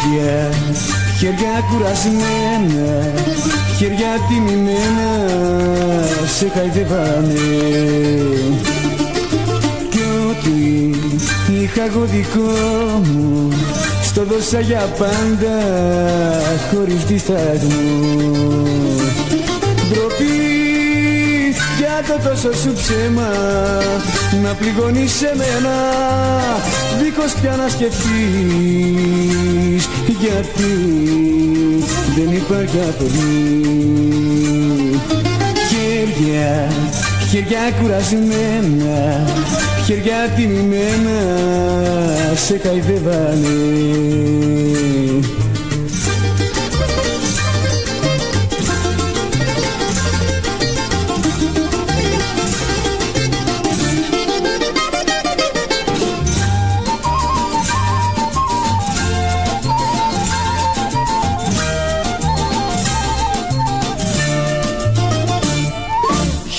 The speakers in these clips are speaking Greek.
Χέρια, χέρια κουρασμένα, χέρια τιμημένα, σε χαϊδεύανε. Κι ό,τι είχα εγώ δικό μου, στο δώσα για πάντα, χωρίς δισταγμό. Ντροπή για το τόσο σου ψέμα, να πληγώνεις εμένα, δίχως πια να σκεφτείς, γιατί δεν υπάρχει αφορμή. Χέρια, χέρια κουρασμένα, χέρια τιμημένα, σε χαϊδεύανε.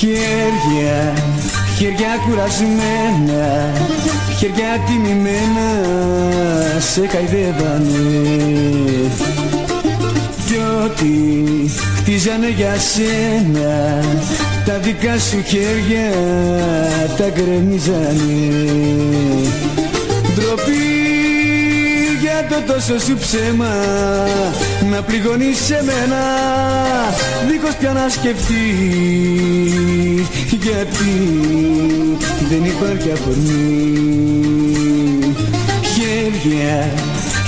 Χέρια, χέρια κουρασμένα, χέρια τιμημένα, σε χαϊδεύανε. Κι ό,τι χτίζανε για σένα, τα δικά σου χέρια τα γκρεμίζανε. Ντροπή για το τόσο σου ψέμα, να πληγώνεις εμένα, δίχως πια να σκεφτείς, γιατί δεν υπάρχει αφορμή. Χέρια,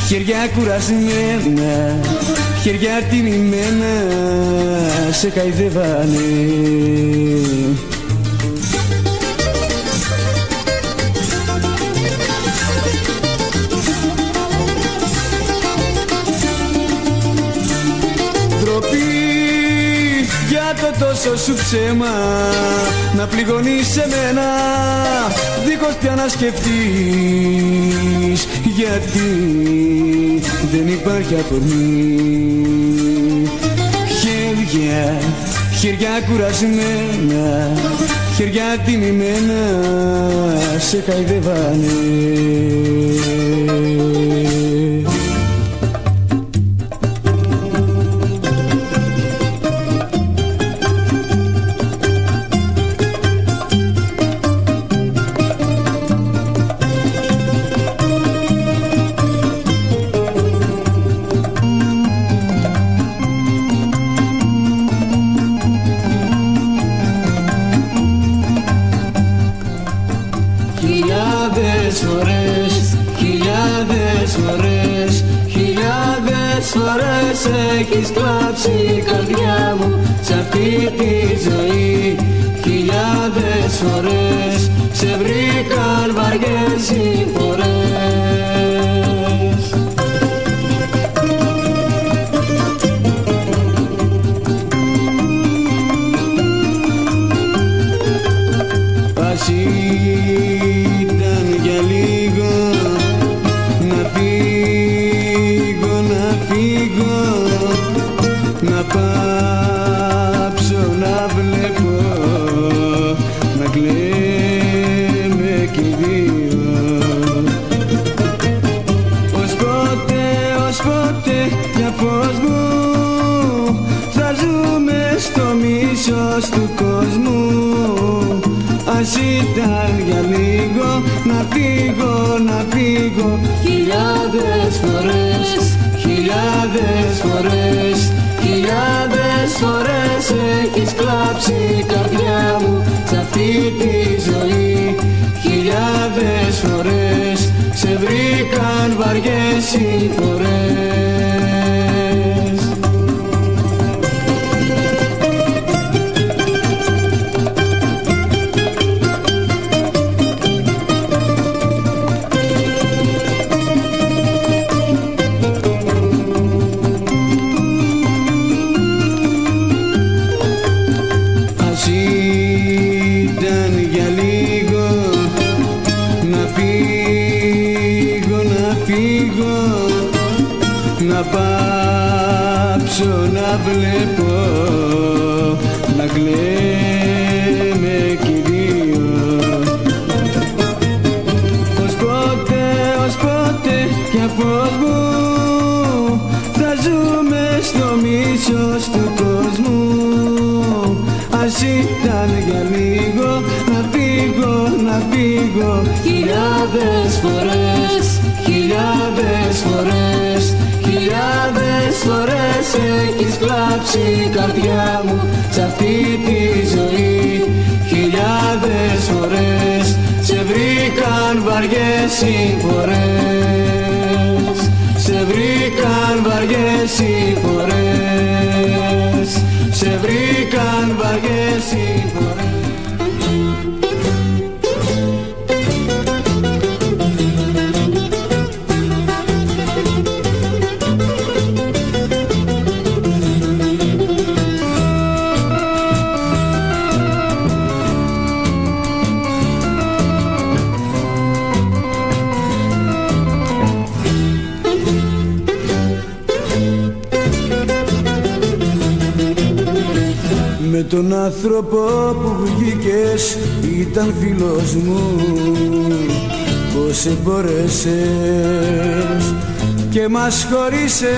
χέρια κουρασμένα, χέρια τιμημένα, σε χαϊδεύανε. Για το τόσο σου ψέμα, να πληγώνεις εμένα, δίχως πια να σκεφτείς, γιατί δεν υπάρχει αφορμή. Χέρια, χέρια κουρασμένα, χέρια τιμημένα, σε χαϊδεύανε. Χιλιάδες φορές έχεις κλάψει η καρδιά μου σ' αυτή τη ζωή. Χιλιάδες φορές σε βρήκαν βαριές συμφορές. Ας ήταν για λίγο να φύγω, να πάψω να βλέπω, να κλαίμε κι οι δύο. Ως πότε, για φως μου, θα ζούμε στο μίσος του κόσμου. Ας ήταν για λίγο να φύγω. Χιλιάδες φορές, χιλιάδες φορές, χιλιάδες φορές έχεις κλάψει η καρδιά μου σ' αυτή τη ζωή. Χιλιάδες φορές σε βρήκαν βαριές συμφορές. Να πάψω να βλέπω, να κλαίμε κι οι δύο. Ως πότε, για φως μου, ήταν για λίγο. Να φύγω, να φύγω χιλιάδες φορές, χιλιάδες φορές, χιλιάδες φορές έχεις κλάψει η καρδιά μου σ' αυτή τη ζωή. Χιλιάδες φορές σε βρήκαν βαριές συμφορές, σε βρήκαν βαριές συμφορές, σε βρήκαν βαριές συμφορές. Με τον άνθρωπο που βγήκες ήταν φίλος μου. Πώς εμπόρεσες και μας χωρίσες.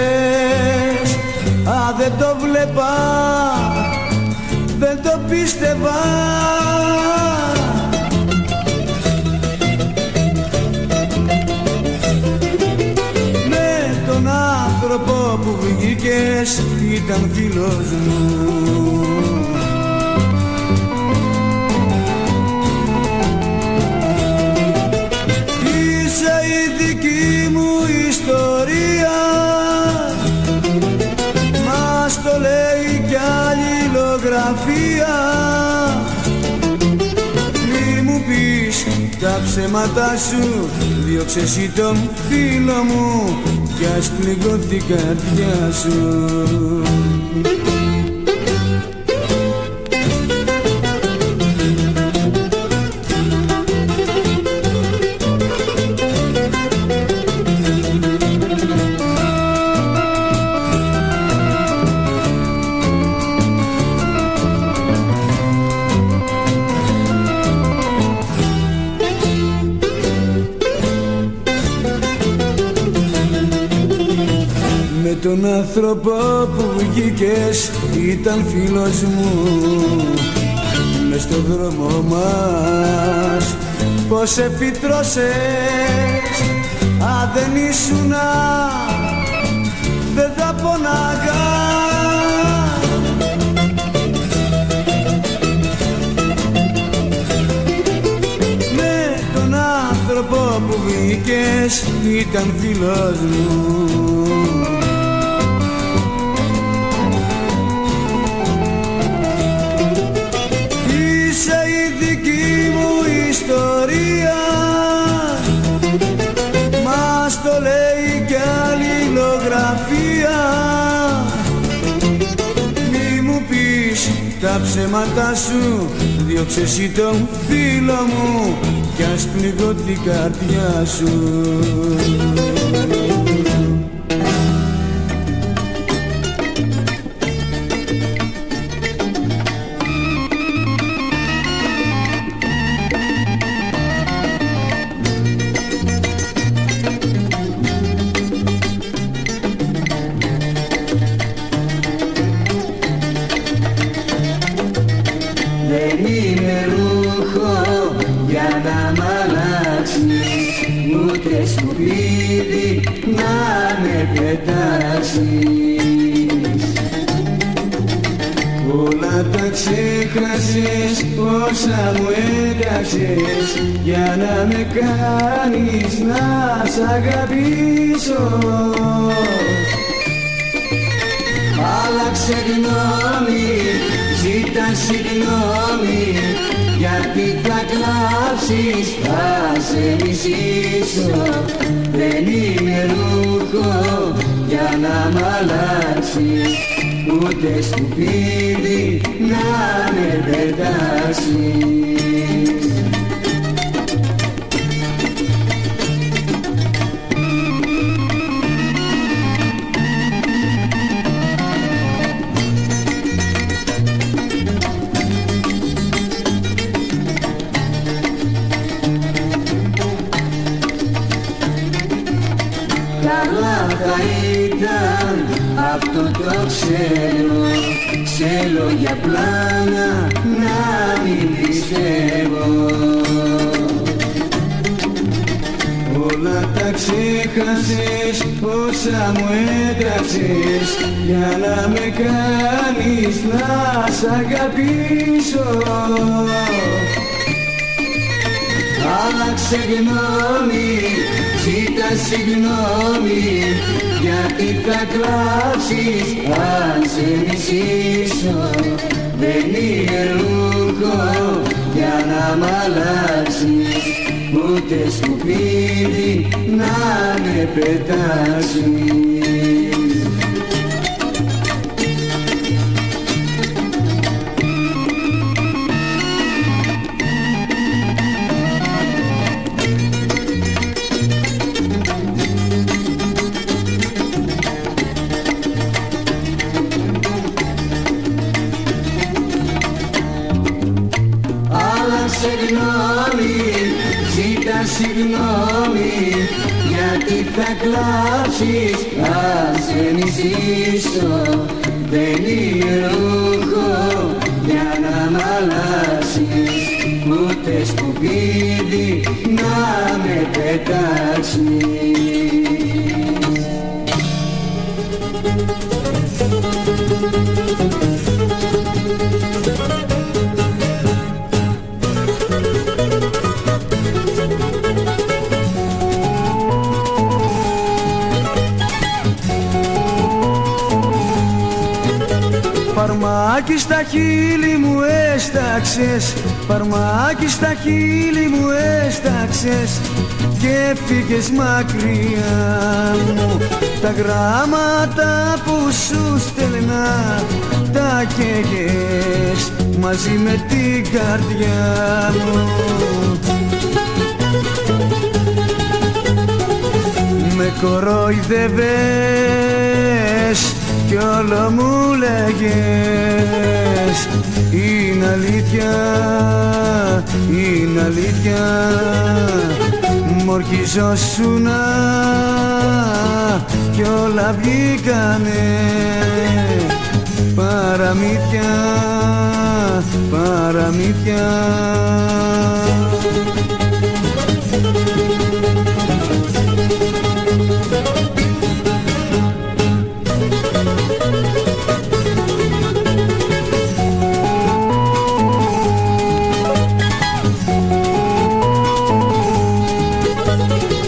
Α, δεν το βλέπα, δεν το πίστευα. Με τον άνθρωπο που βγήκες ήταν φίλος μου. Μη μου πεις τα ψέματα σου, διώξε εσύ τον φίλο μου κι ας πληγώθει η καρδιά σου. Τον άνθρωπο που βγήκες ήταν φίλος μου. Μες στον δρόμο μας πως εφήτρωσες. Α, δεν ήσουνα, δεν θα πονάγα. Με τον άνθρωπο που βγήκες ήταν φίλος μου. Μας το λέει κι αλληλογραφία. Μη μου πεις τα ψέματα σου, διώξε εσύ τον φίλο μου κι ας πληγώθει η καρδιά σου. Δεν είναι ρούχο για να μ' αλλάξεις, ούτε σκουπίδι να με πετάξεις. Όλα τα ξέχασες όσα μου έταξες για να με κάνεις να σ' αγαπήσω. Άλλαξε γνώμη, ζήτα συγγνώμη, γιατί θα κλάψεις, θα σε μισήσω. Δεν είναι ρούχο για να μ' αλλάξεις, ούτε σκουπίδι να με πετάξεις. Καλά θα ήταν, αυτό το ξέρω, σε λόγια πλάνα Ξέχασες όσα μου έτραξες για να με κάνεις να σ' αγαπήσω. Άλλαξε γνώμη, ζήτα συγγνώμη, γιατί θα κλάψεις αν σε μισήσω. Δεν είναι ρούχο για να μ' αλλάξεις, ούτε σκουπίδι να με πετάξεις. Συγγνώμη, γιατί θα κλάψεις αν σε μισήσω. Δεν είναι ρούχο για να μ' αλλάξεις, ούτε σκουπίδι να με πετάξεις. Φαρμάκι στα χείλη μου έσταξες, φαρμάκι στα χείλη μου έσταξες και φύγες μακριά μου. Τα γράμματα που σου στέλνα τα καίγες μαζί με την καρδιά μου. Με κοροϊδεύες κι όλο μου λέγες είναι αλήθεια, είναι αλήθεια. Μ' ορκιζόσουνα κι όλα βγήκανε παραμύθια, παραμύθια.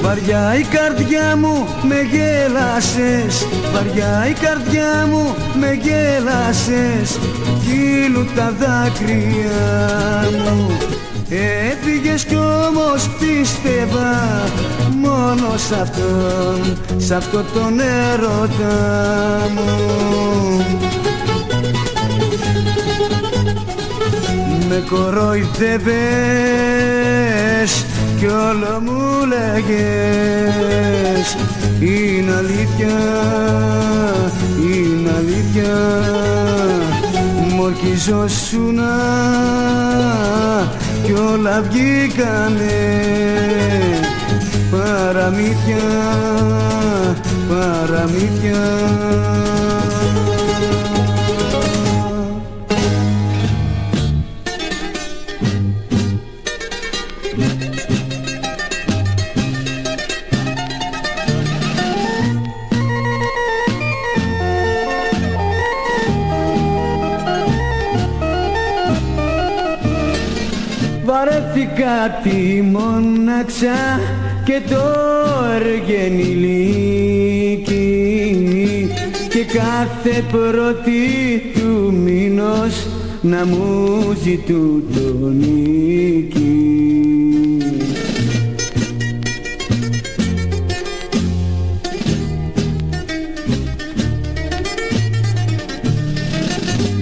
Βαριά η καρδιά μου με γέλασες, βαριά η καρδιά μου με γέλασες, κύλουν τα δάκρυα μου. Έφυγες κι όμως πίστευα μόνο σ' αυτόν, σ' αυτό τον έρωτα μου. Με κοροϊδεύες κι όλο μου λέγες είναι αλήθεια, είναι αλήθεια. Μ' ορκιζόσουνα κι όλα βγήκανε παραμύθια, παραμύθια. Βαρέθηκα τη μοναξιά και το αργενηλίκι και κάθε πρώτη του μήνος να μου ζητούν το νίκη.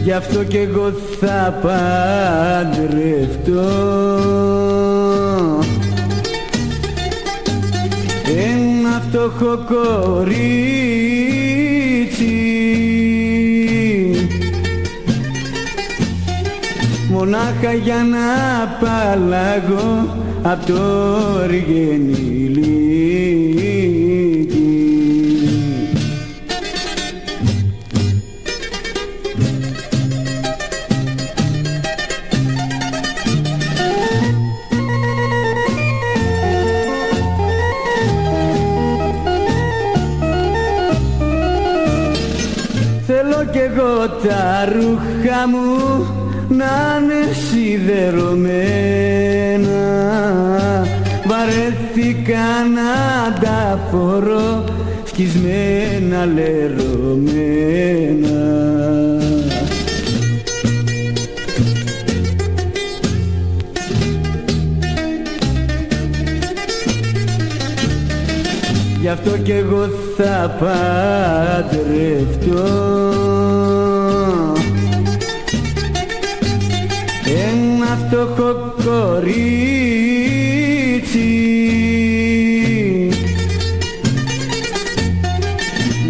Γι' αυτό κι εγώ θα παντρευτώ ένα φτωχό κορίτσι, μονάχα για να απαλλαγώ απ' το αργενηλίκι. εγώ τα ρούχα μου να είναι σιδερωμένα, βαρέθηκα να τα φορώ σκισμένα λερωμένα. Γι' αυτό κι εγώ θα παντρευτώ ένα φτωχό κορίτσι,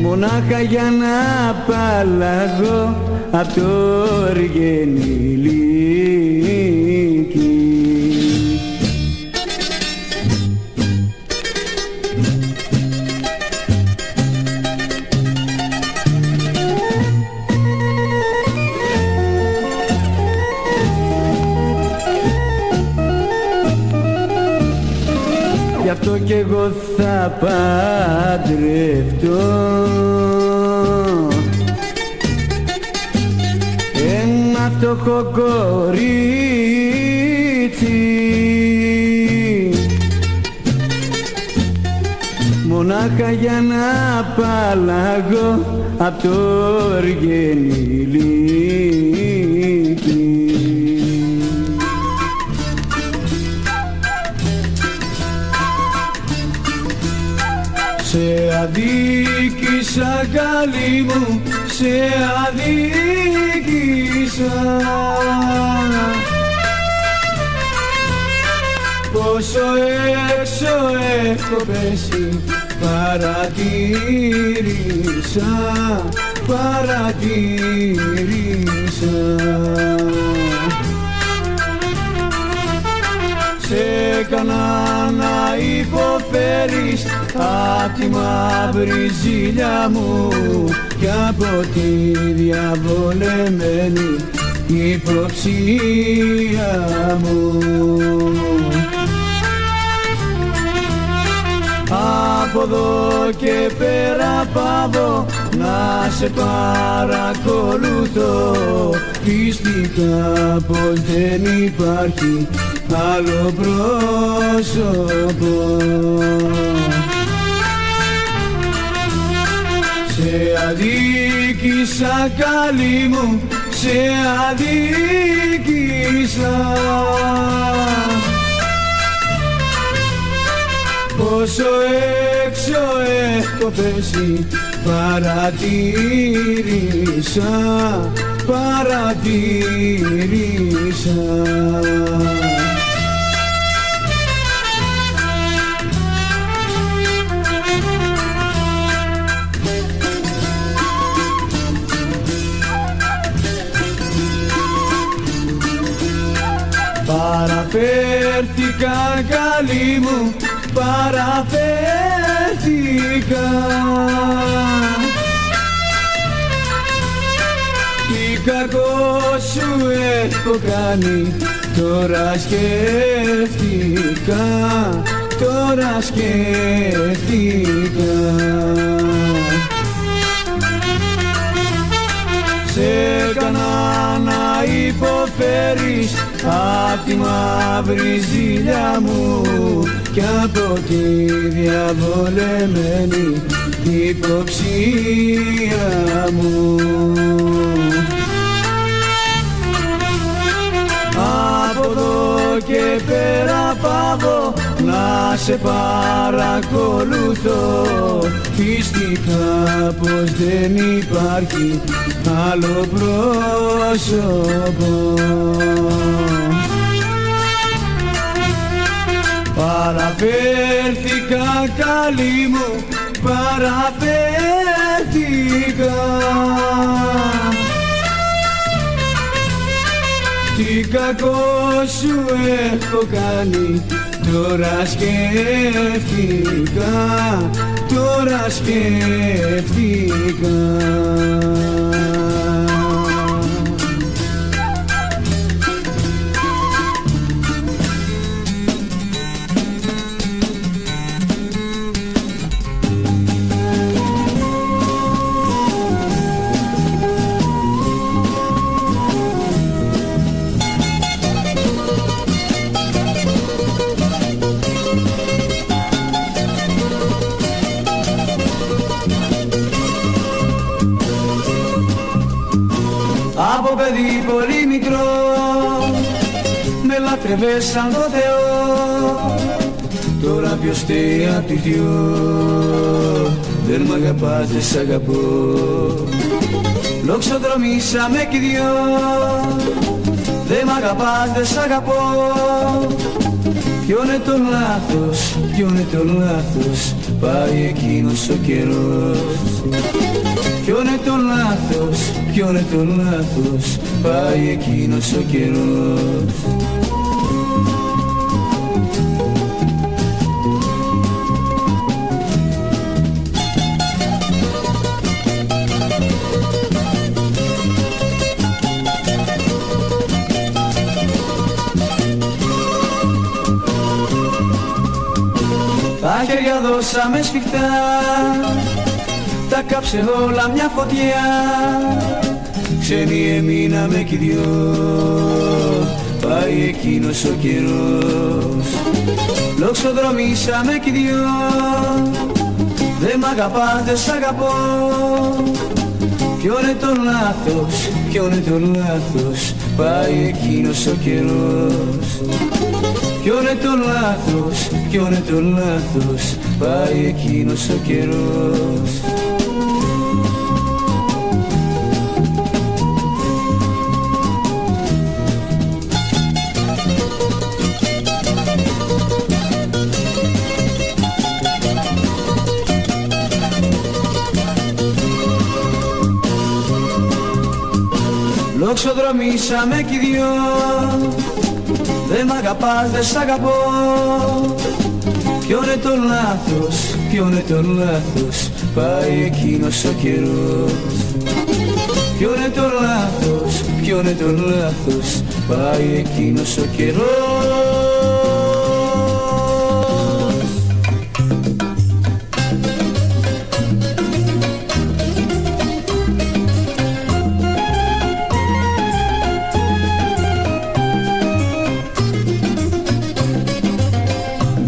μονάχα για να απαλλαγώ απ' το οργενηλίκι. Γι' αυτό κι εγώ θα παντρευτώ ένα φτωχό κορίτσι, μονάχα για να απαλλαγώ απ' το οργενηλίκι. Σε αδίκησα καλή μου, σε αδίκησα. Πόσο έξω έχω πέσει, παρατήρησα, παρατήρησα. Σε έκανα να υποφέρεις απ' τη μαύρη ζήλια μου κι από τη διαβολεμένη υποψία μου. Από εδώ και πέρα πάω να σε παρακολουθώ, πίστηκα πως δεν υπάρχει άλλο πρόσωπο. Σε αδίκησα καλή μου, σε αδίκησα. Πόσο έξω έχω πέσει, παρατήρησα, παρατήρησα. Παραφέρθηκα καλή μου, παραφέρθηκα. Τι κακό σου έχω κάνει, τώρα σκέφτηκα, τώρα σκέφτηκα. Σε έκανα να υποφέρεις απ' τη μαύρη ζήλια μου κι από τη διαβολεμένη υποψία μου. Από εδώ και πέρα πάω να σε παρακολουθώ, πίστηκα πως δεν υπάρχει άλλο πρόσωπο. Παραφέρθηκα καλή μου, παραφέρθηκα. Τι κακό σου έχω κάνει, τώρα σκέφτηκα, τώρα σκέφτηκα. παιδί πολύ μικρό, με λάτρευες σαν το Θεό. Τώρα ποιος φταίει απ' τις δυο, δεν μ' αγαπάς, δεν σ' αγαπώ. Λοξοδρομήσαμε κι δυο, δεν μ' αγαπάς, δεν σ' αγαπώ. Ποιο είναι το λάθος, ποιο είναι το λάθος, πάει εκείνος ο καιρός. Ποιο είναι το λάθος, ποιο είναι το λάθος, πάει εκείνος ο καιρός. Τα χέρια δώσαμε σφιχτά, τα κάψε όλα μια φωτιά. Ξένοι εμείναμε κι δυο, πάει εκείνος ο καιρός. Λοξοδρομήσαμε κι δυο, δεν μ' αγαπάς, δεν σ' αγαπώ. Ποιο είναι το λάθος, ποιο είναι το λάθος, πάει εκείνος ο καιρός. Ποιο είναι το λάθος, ποιο είναι το λάθος, πάει εκείνος ο καιρός. Λοξοδρομήσαμε κι δυο, δεν μ' αγαπάς, δεν σ' αγαπώ. Ποιο είναι το λάθος, ποιο είναι το λάθος, πάει εκείνος ο καιρός. Ποιο είναι το λάθος, ποιο είναι το λάθος, πάει εκείνος ο καιρός.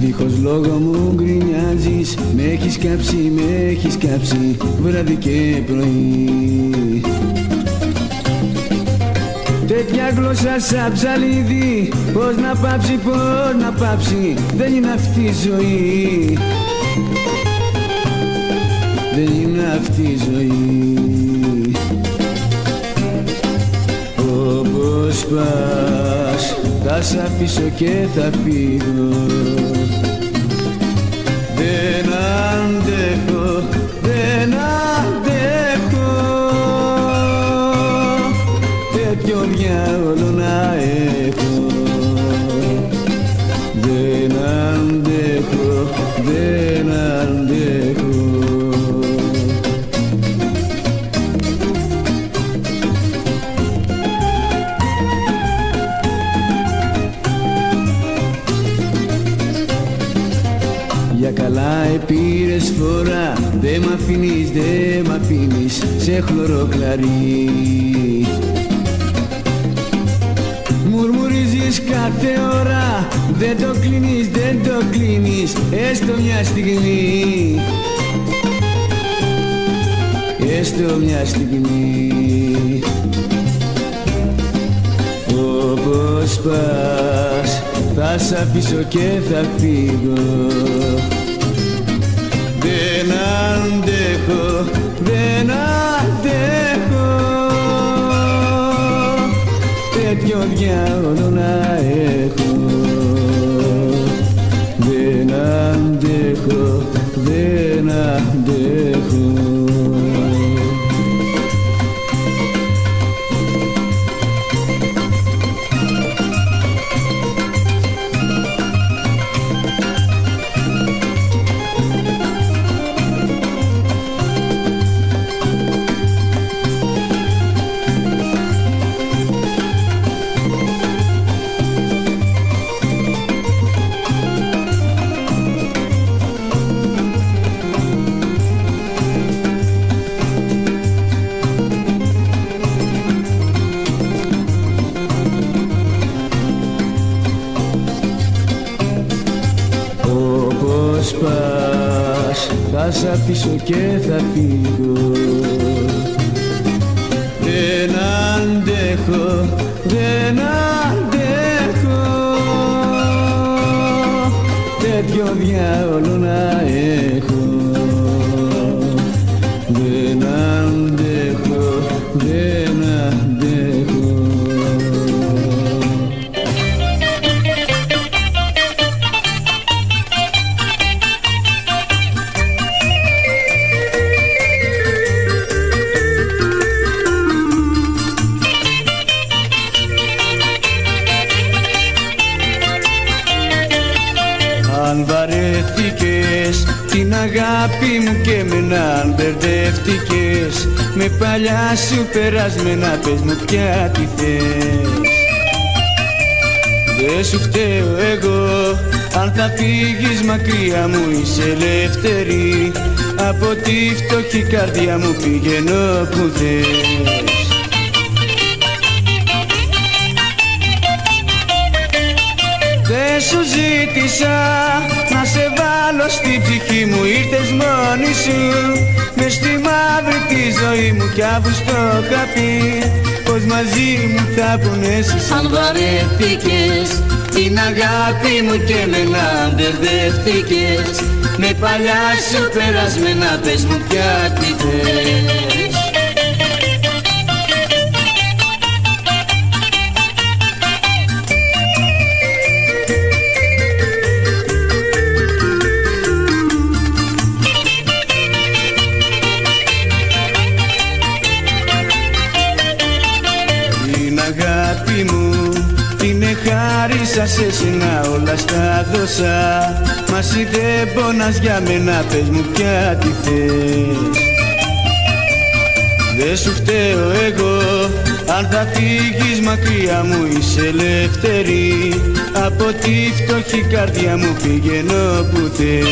Δίχως λόγο μου γκρινιάζεις, με έχεις κάψει, με έχεις κάψει, βράδυ και πρωί. Τέτοια γλώσσα σαν ψαλίδι, πώς να πάψει, πώς να πάψει, δεν είναι αυτή η ζωή. Δεν είναι αυτή η ζωή. Όπως πας, θα σ' αφήσω και θα φύγω. Δεν αντέχω, δεν αντέχω τέτοιο διάολο να έχω. Δεν αντέχω, δεν αντέχω. Για καλά επήρες φορά, δε μ' αφήνεις, δε μ' αφήνεις σε χλωροκλαρί. Μουρμουρίζεις κάθε ώρα, δεν το κλείνεις, δεν το κλείνεις, έστω μια στιγμή. Έστω μια στιγμή. Όπως πας, θα σ' αφήσω και θα φύγω. Δεν αντέχω, δεν αντέχω τέτοιο διάολο να έχω. Δεν αντέχω, δεν αντέχω. Όπως πας, θα σ' αφήσω και θα φύγω. Δεν αντέχω. αντέχω, δεν αντέχω τέτοιο διάολο να έχω. Δεν αντέχω, δεν αντέχω. Αν βαρέθηκες την αγάπη μου και εμένα, αν μπερδεύτηκες με παλιά σου περασμένα, πες μου πια τι θες. Δεν σου φταίω εγώ, αν θα φύγεις μακριά μου είσαι ελεύθερη. Από τη φτωχή καρδιά μου πηγαίνω που θες. Δεν σου ζήτησα να σε βάλω στην ψυχή μου, ήρθες μόνη σου μες στη μαύρη τη ζωή μου κι αφού στο είχα πει πως μαζί μου θα πονέσεις. Αν βαρέθηκες την αγάπη μου και εμένα, μπερδεύτηκες με παλιά σου περασμένα, πες μου πια τι θες. Χάρισα σε σένα, όλα στα δώσα, μα εσύ δεν πονάς για μένα, πες μου πια τι θες. Δεν σου φταίω εγώ, αν θα φύγεις μακριά μου είσαι ελεύθερη. Από τη φτωχή καρδιά μου πηγαίνω που θες.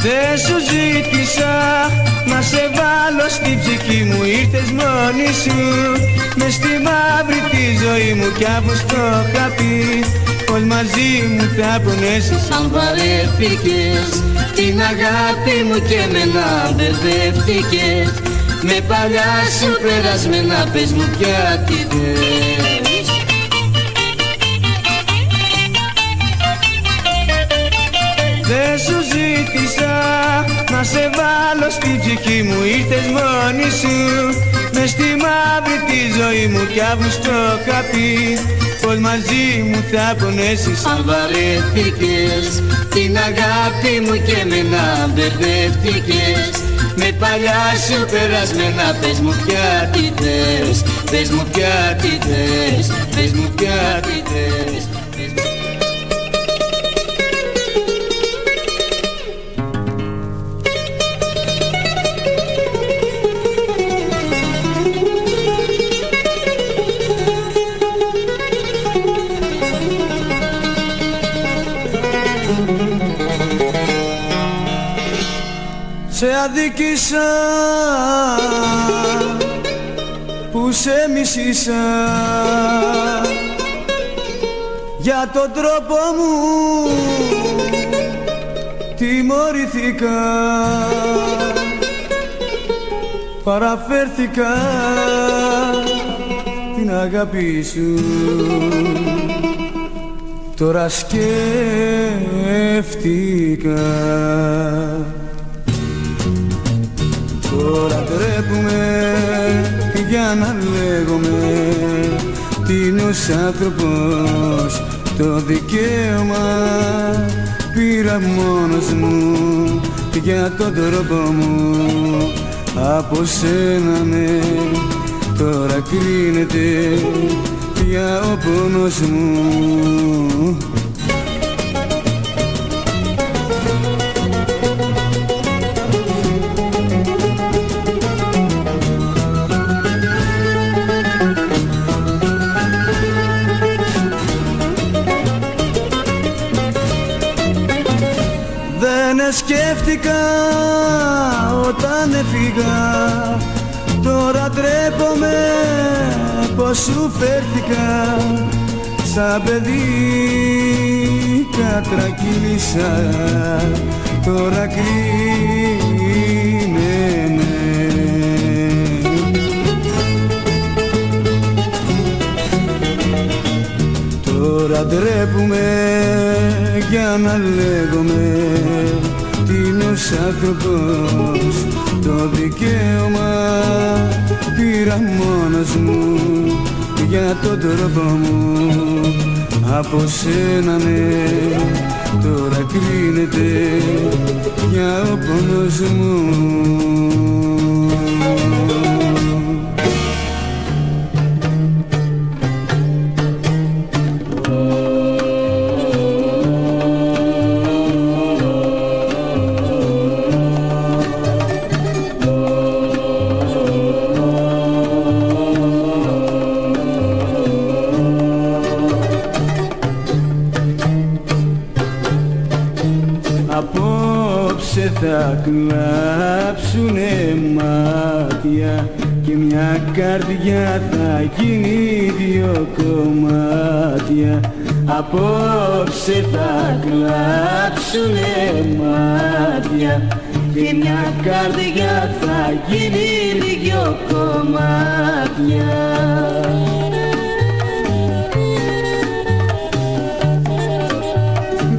Δεν σου ζήτησα να σε βάλω στην ψυχή μου, ήρθες μόνη σου μες στη μαύρη τη ζωή μου κι αφού στο είχα πει πως μαζί μου θα πονέσεις. Αν βαρέθηκες την αγάπη μου και εμένα, μπερδεύτηκες με παλιά σου περασμένα, πες μου πια τι θες. Δεν σου ζήτησα να σε βάλω στην ψυχή μου, ήρθες μόνη σου μες στη μαύρη τη ζωή μου κι αφού στο είχα πει πως μαζί μου θα πονέσεις. Αν βαρέθηκες την αγάπη μου και εμένα, μπερδεύτηκες με παλιά σου περασμένα, πες μου πια τι θες. Πες μου πια τι θες, πες μου πια τι θες. Σε αδίκησα που σε μισήσα, για τον τρόπο μου τιμωρηθήκα. Παραφέρθηκα την αγάπη σου, τώρα σκέφτηκα. Τώρα τρέπουμε για να λέγομαι τίνος άνθρωπος, το δικαίωμα πήρα μόνος μου για τον τρόπο μου. Από σένα ναι, τώρα κρίνεται πια ο πόνος μου. Σκέφτηκα όταν έφυγα, τώρα ντρέπομαι πως σου φέρθηκα. Σαν παιδί κατρακύλησα, τώρα κρίνεται λατρεύουμε για να λέγομαι τίνος άνθρωπος. Το δικαίωμα πήρα μόνος μου για τον τρόπο μου. Από σένα ναι, τώρα κρίνεται για ο πόνος μου. Απόψε θα κλάψουνε μάτια και μια καρδιά θα γίνει δυο κομμάτια. Απόψε θα κλάψουνε μάτια και μια καρδιά θα γίνει δυο κομμάτια.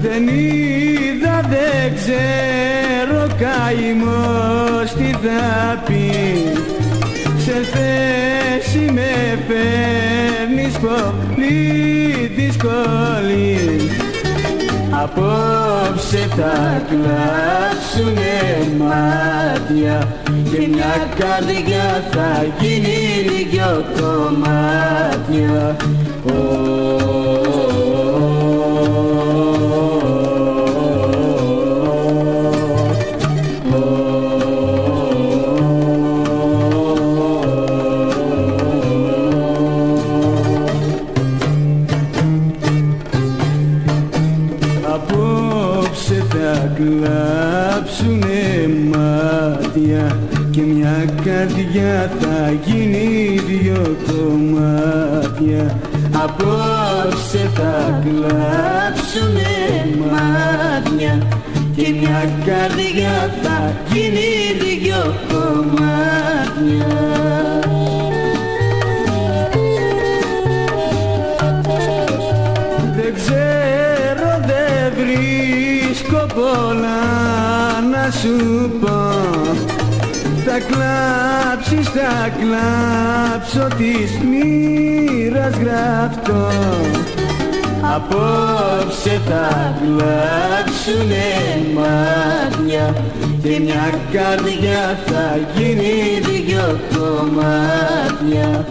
Δεν είδα, δεν ξέρω καημός τι θα πει. Σε θέση με φέρνεις πολύ δύσκολη. Απόψε θα κλάψουνε μάτια και μια καρδιά θα γίνει δυο κομμάτια. Απόψε θα κλάψουνε μάτια και μια καρδιά θα γίνει δυο κομμάτια. Απόψε θα κλάψουνε μάτια και μια καρδιά θα γίνει δυο κομμάτια. Δεν ξέρω, δεν βρίσκω πολλά να σου πω. Θα κλάψεις, θα κλάψω της μοίρας γραφτό. Απόψε θα κλάψουνε μάτια και μια καρδιά θα γίνει δυο κομμάτια.